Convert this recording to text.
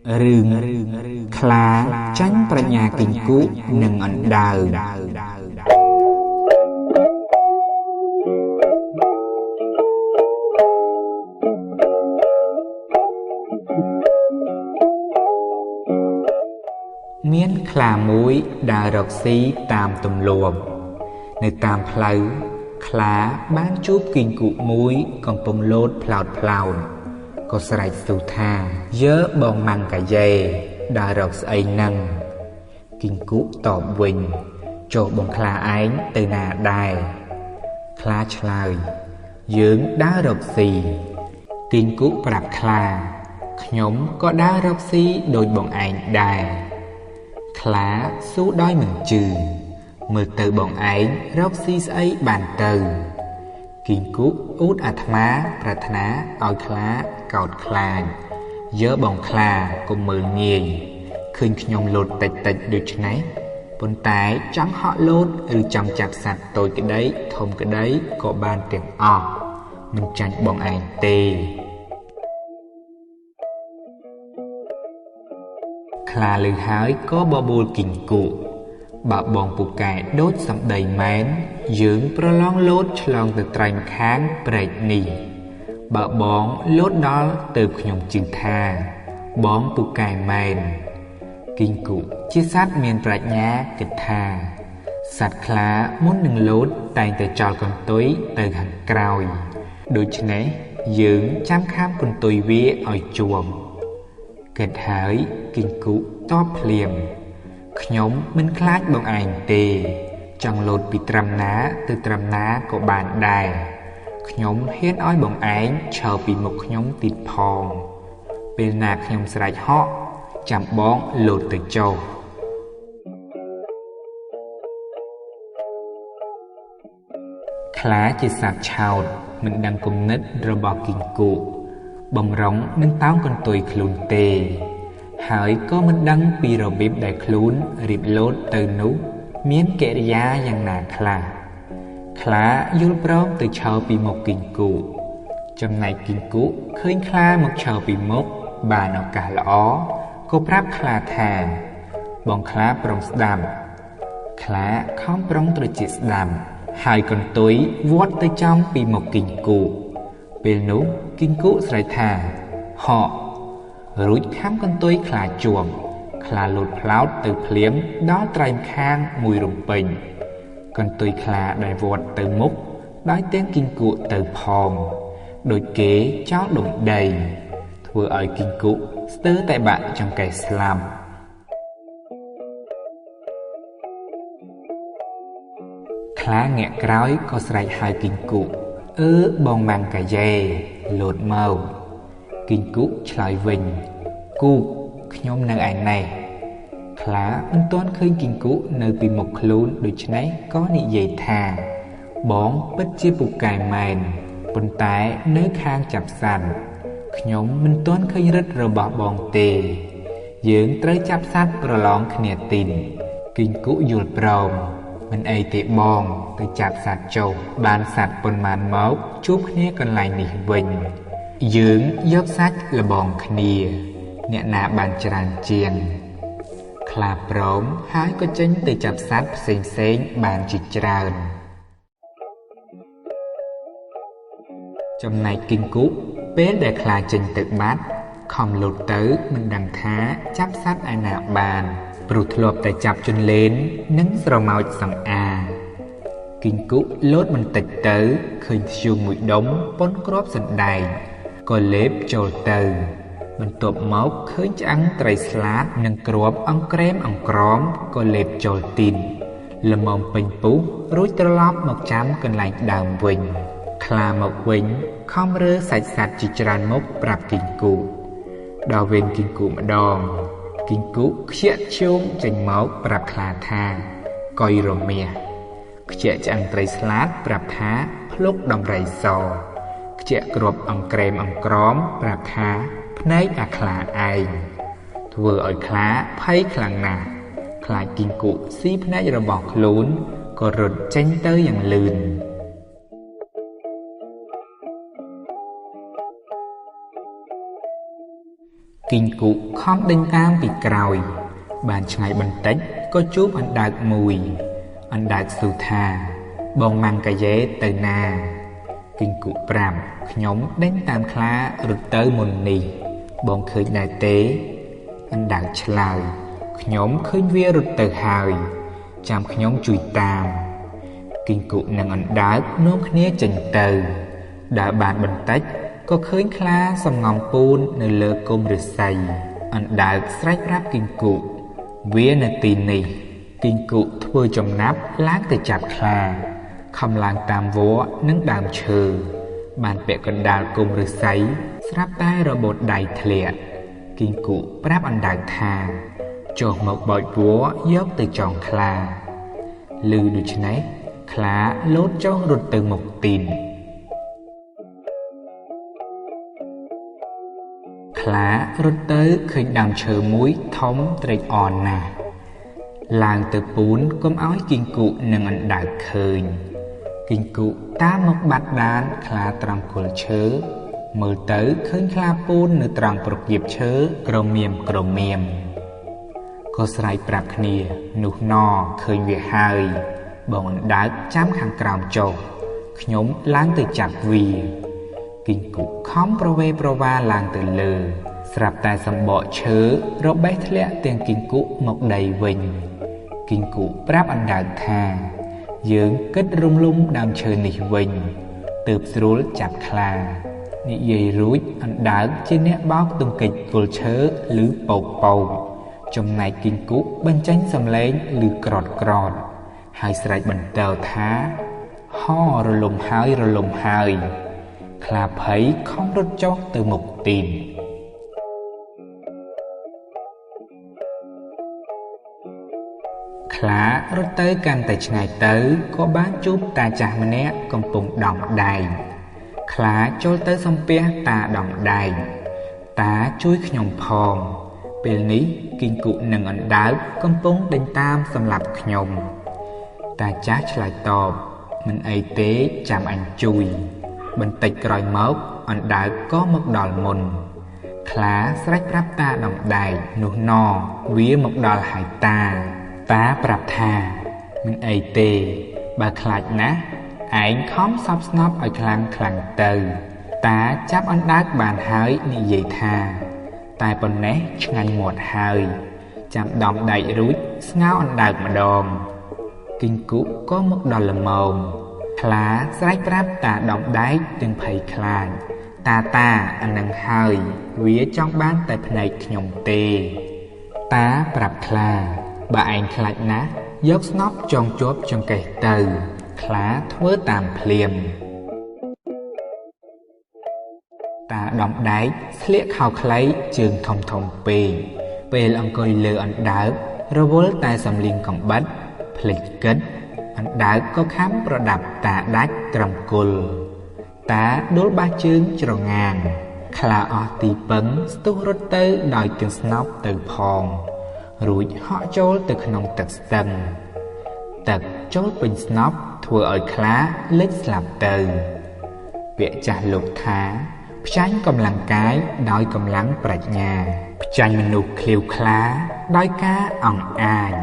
រឿងខ្លាចាញ់ប្រាជ្ញាគីង្គក់និងអណ្ដើកមានខ្លាមួយដើររកស៊ីតាមទម្លាប់នៅតាមផ្លូវខ្លាបានជួបគីង្គក់មួយកំពុងលោតផ្លោតក៏ស្រែកសួរថាយើបងម៉ាំងកាយេដើររកស្អីនឹងគីង្គក់តបវិញចុះបងខ្លាឯងទៅណាដែរខ្លាឆ្លើយយើងដើររកស៊ីគីង្គក់ប្រាប់ខ្លាខ្ញុំក៏ដើររកស៊ីដូចបងឯងដែរខ្លាសួរដោយមិនជឿមើលទៅបងឯងរកស៊ីស្អីបានទៅគីង្គក់អ៊ូតអាត្មាប្រាថ្នាឲ្យខ្លាកោតខ្លាចយើបងខ្លាកុំមើលងាយឃើញខ្ញុំលោតតិចដូចនេះប៉ុន្តែចង់ហក់លោតឬចង់ចាប់សត្វតូចក្តីធំក្តីក៏បានទាំងអស់មិនចាញ់បងឯងទេខ្លាឮហើយក៏បបួលគីង្គក់បើបងពូកែដូចសម្ដីមែនយើងប្រឡងលោតឆ្លងទៅត្រែងខាងព្រែកនេះបើបងលោតដល់ទៅខ្ញុំជឿថាបងពូកែមែនគីង្គក់ជាសត្វមានប្រាជ្ញាគិតថាសត្វខ្លាមុននឹងលោតតែងតែចោលកន្ទុយទៅខាងក្រោយដូច្នេះយើងចាំខាមកន្ទុយវាឲ្យជាប់គិតហើយគីង្គក់តបភ្លាមខ្ញុំមិនខ្លាចបងឯងទេចង់លោតពីត្រឹមណាទៅត្រឹមណាក៏បានដែរខ្ញុំហ៊ានឲ្យបងឯងឈរពីមុខខ្ញុំទៀតផងពេលណាខ្ញុំស្រែកហក់ចាំបងលោតទៅចុះខ្លាជាសត្វឆោតមិនដឹងគំនិតរបស់គីង្គក់បំរុងនឹងតោងកន្ទុយខ្លួនទេហើយក៏មិនដឹងពីរបៀបដែលខ្លួនរៀបលោតទៅនោះមានកិរិយាយ៉ាងណាខ្លះខ្លាយល់ព្រមទៅឈរពីមុខគីង្គក់ចំណែកគីង្គក់ឃើញខ្លាមកឈរពីមុខបានឱកាសល្អក៏ប្រាប់ខ្លាថាបងខ្លាប្រុងស្ដាប់ខ្លាខំប្រុងត្រចៀកស្ដាប់ហើយកន្ទុយវត្តទៅចំពីមុខគីង្គក់ពេលនោះគីង្គក់ស្រែកថាហក់រួចខាំកន្ទុយខ្លាជាប់ខ្លាលោតផ្លោតទៅភ្លាមដល់ត្រែងខាងមួយរំពេញកន្ទុយខ្លាដែលវត្តទៅមុខដោយទាំងគីង្គក់ទៅផងដូចគេចោលដុំដីធ្វើឲ្យគីង្គក់ស្ទើរតែបាក់ចង្កេះស្លាប់ខ្លាងាកក្រោយក៏ស្រែកហៅគីង្គក់បងម៉ាំងកាយេលោតមកគីង្គក់ឆ្លើយវិញគូកខ្ញុំនៅឯនេះខ្លាមិនទាន់ឃើញគីង្គក់នៅពីមុខខ្លួនដូច្នេះក៏និយាយថាបងពិតជាពូកែមែនប៉ុន្តែនៅខាងចាប់សត្វខ្ញុំមិនទាន់ឃើញរិទ្ធរបស់បងទេយើងត្រូវចាប់សត្វប្រឡងគ្នាទីនគីង្គក់យល់ព្រមមិនអីទេបងទៅចាប់សត្វចុះបានសត្វប៉ុន្មានមកជួបគ្នាកន្លែងនេះវិញយើងយកសាច់លបងគ្នាអ្នកណាបានច្រើនជាងខ្លាព្រមហើយក៏ចេញទៅចាប់សត្វផ្សេងបានជាច្រើនចំណែកគីង្គក់ពេលដែលខ្លាចេញទៅបាត់ខំលោតទៅមិនដឹងថាចាប់សត្វឯណាបានព្រោះធ្លាប់តែចាប់ជន្លេននិងស្រមោចសង្អាគីង្គក់លោតបន្តិចទៅឃើញធ្យូងមួយដុំប៉ុនគ្រាប់សណ្ដែកក៏លេបចូលទៅបន្ទាប់មកឃើញឆ្អឹងត្រីស្លាតនិងគ្រាប់អង្ក្រែមអង្ក្រមក៏លេបចូលទីនល្មមពេញពុះរួចត្រឡប់មកចាំកន្លែងដើមវិញខ្លាមកវិញខំរើសាច់សត្វជាច្រើនមុខប្រាប់គីង្គក់ដល់វេនគីង្គក់ម្ដងគីង្គក់ខ្ជាក់ឈោងចេញមកប្រាប់ខ្លាថាកុយរមាសខ្ជាក់ឆ្អឹងត្រីស្លាតប្រាប់ថាភ្លុកដំរីសខ្ជាក់គ្រាប់អង្ក្រែមអង្ក្រមប្រាប់ថាភ្នែកអាខ្លាឯងធ្វើឲ្យខ្លាភ័យខ្លាំងណាស់ខ្លាចគីង្គក់ស៊ីភ្នែករបស់ខ្លួនក៏រត់ចេញទៅយ៉ាងលឿន គីងគុខំដេញតាមពីក្រោយបានឆ្ងាយបន្តិចក៏ជួបអណ្ដើកមួយអណ្ដើកសួរថាបងម៉ាំងកាយេទៅណាគីងគុប្រាប់ខ្ញុំដេញតាមខ្លារត់ទៅមុននេះបងឃើញដែរទេអណ្ដើកឆ្លើយខ្ញុំឃើញវារត់ទៅហើយចាំខ្ញុំជួយតាមគីងគុនិងអណ្ដើកនាំគ្នាចេញទៅដើរបានបន្តិចក៏ឃើញខ្លាសំងំពូននៅលើគុម្ពឫស្សីអណ្ដើកស្រែកប្រាប់គីងគុវានៅទីនេះគីងគុធ្វើចំណាប់ឡើងទៅចាប់ខ្លាខំឡើងតាមវល្លិនិងដើមឈើបានពាក់កណ្ដាលគុម្ពឫស្សីស្រាប់តែរបូតដៃធ្លាក់គីងគុប្រាប់អណ្ដើកថាចុះមកបោចវល្លិយកទៅចងខ្លាឮដូច្នេះខ្លាលោតចុះរត់ទៅមុខទីនខ្លារត់ទៅឃើញដើមឈើមួយធំត្រេកអរណាស់ឡើងទៅពូនកុំឲ្យគីងគុនិងអណ្ដើកឃើញគីងគុតាមមកបាត់ដានខ្លាត្រង់គល់ឈើមើលទៅឃើញខ្លាពូននៅត្រង់ប្រគៀបឈើក្រមៀមក៏ស្រែកប្រាប់គ្នានោះណឃើញវាហើយបងអណ្ដើកចាំខាងក្រោមចុះខ្ញុំឡើងទៅចាប់វាគីងគុខំប្រវេប្រវាឡើងទៅលើស្រាប់តែសម្បកឈើរបេះធ្លាក់ទាំងគីងគុមកដីវិញគីងគុប្រាប់អណ្ដើកថាយើងគិតរំលំដើមឈើនេះវិញទើបស្រួលចាប់ខ្លានិយាយរួចអណ្ដើកជាអ្នកបោកទង្គិចគល់ឈើឬពកចំណែកគីងគុបញ្ចេញសំឡេងឮក្រតហើយស្រែកបន្តថាហរលំហើយខ្លាភ័យខំរត់ចុះទៅមុខទីនខ្លារត់ទៅកាន់តែឆ្ងាយទៅក៏បានជួបតាចាស់ម្នាក់កំពុងដំដែងខ្លាចូលទៅសំពះតាដំដែងតាជួយខ្ញុំផងពេលនេះគីងគុនិងអណ្ដើកកំពុងដេញតាមសម្លាប់ខ្ញុំតាចាស់ឆ្លើយតបមិនអីទេចាំអញជួយបន្តិចក្រោយមកអណ្ដើកក៏មកដល់មុនខ្លាស្រែកប្រាប់តាដំដែងនោះណវាមកដល់ហើយតាប្រាប់ថាមិនអីទេបើខ្លាចណាស់ឯងខំសប់ស្នប់ឲ្យខ្លាំងទៅតាចាប់អណ្ដើកបានហើយនិយាយថាតែប៉ុណ្ណេះឆ្ងាញ់មាត់ហើយចាំដំដែករួចស្ងោអណ្ដើកម្ដងគីងគុក៏មកដល់ល្មមខ្លាស្រែកប្រាប់តាដំដែកទាំងភ័យខ្លាចតាអានឹងហើយវាចង់បានតែភ្នែកខ្ញុំទេតាប្រាប់ខ្លាបើឯងខ្លាចណាស់យកស្នប់ចងជាប់ចង្កេះទៅខ្លាធ្វើតាមភ្លាមតាដំដែកស្លៀកខោខ្លីជើងធំពេកពេលអង្គុយលើអណ្ដើករវល់តែសំលៀងកំបិតភ្លេចគិតអណ្ដើកក៏ខំប្រដាប់តាដាច់ត្រឹមគល់តាដួលបាសជើងច្រងាងខ្លាអស់ទីពឹងស្ទុះរត់ទៅដោយទាំងស្នប់ទៅផងរួចហក់ចូលទៅក្នុងទឹកស្ទឹងទឹកចូលពេញស្នប់ធ្វើឲ្យខ្លាលិចស្លាប់ទៅពាក្យចាស់លោកថាផ្ចាញ់កម្លាំងកាយដោយកម្លាំងប្រាជ្ញាផ្ចាញ់មនុស្សឃ្លាវខ្លាដោយការអង់អាញ